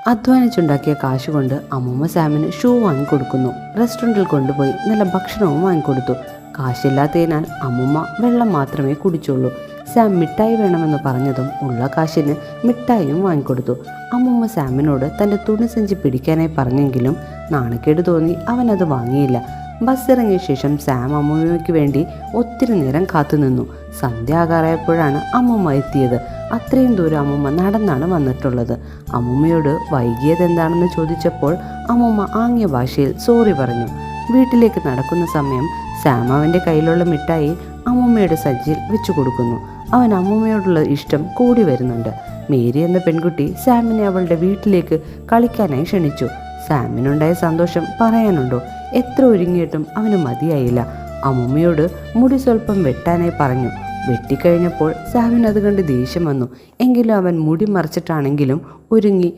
അധ്വാനിച്ചുണ്ടാക്കിയ കാശ് കൊണ്ട് അമ്മൂമ്മ സാമിന് ഷൂ വാങ്ങിക്കൊടുക്കുന്നു. റെസ്റ്റോറൻറ്റിൽ കൊണ്ടുപോയി നല്ല ഭക്ഷണവും വാങ്ങിക്കൊടുത്തു. കാശില്ലാത്തതിനാൽ അമ്മൂമ്മ വെള്ളം മാത്രമേ കുടിച്ചുള്ളൂ. സാം മിഠായി വേണമെന്ന് പറഞ്ഞതും ഉള്ള കാശിന് മിഠായിയും വാങ്ങിക്കൊടുത്തു. അമ്മൂമ്മ സാമിനോട് തൻ്റെ തുണിസഞ്ചി പിടിക്കാനായി പറഞ്ഞെങ്കിലും നാണക്കേട് തോന്നി അവനത് വാങ്ങിയില്ല. ബസ് ഇറങ്ങിയ ശേഷം സാം അമ്മൂമ്മയ്ക്ക് വേണ്ടി ഒത്തിരി നേരം കാത്തുനിന്നു. സന്ധ്യ ആകാറായപ്പോഴാണ് അമ്മൂമ്മ എത്തിയത്. അത്രയും ദൂരം അമ്മൂമ്മ നടന്നാണ് വന്നിട്ടുള്ളത്. അമ്മൂമ്മയോട് വൈകിയത് എന്താണെന്ന് ചോദിച്ചപ്പോൾ അമ്മൂമ്മ ആംഗ്യ ഭാഷയിൽ സോറി പറഞ്ഞു. വീട്ടിലേക്ക് നടക്കുന്ന സമയം സാം അവൻ്റെ കയ്യിലുള്ള മിഠായി അമ്മൂമ്മയുടെ സജ്ജിയിൽ വെച്ചു കൊടുക്കുന്നു. അവൻ അമ്മൂമ്മയോടുള്ള ഇഷ്ടം കൂടി വരുന്നുണ്ട്. മേരി എന്ന പെൺകുട്ടി സാമിനെ അവളുടെ വീട്ടിലേക്ക് കളിക്കാനായി ക്ഷണിച്ചു. സാമിനുണ്ടായ സന്തോഷം പറയാനുണ്ടോ? എത്ര ഒരുങ്ങിയിട്ടും അവന് മതിയായില്ല. അമ്മൂമ്മയോട് മുടി സ്വല്പം വെട്ടാനായി പറഞ്ഞു. വെട്ടിക്കഴിഞ്ഞപ്പോൾ സാമിന് അത് കണ്ട് ദേഷ്യം വന്നു. എങ്കിലും അവൻ മുടി മറിച്ചിട്ടാണെങ്കിലും ഒരുങ്ങി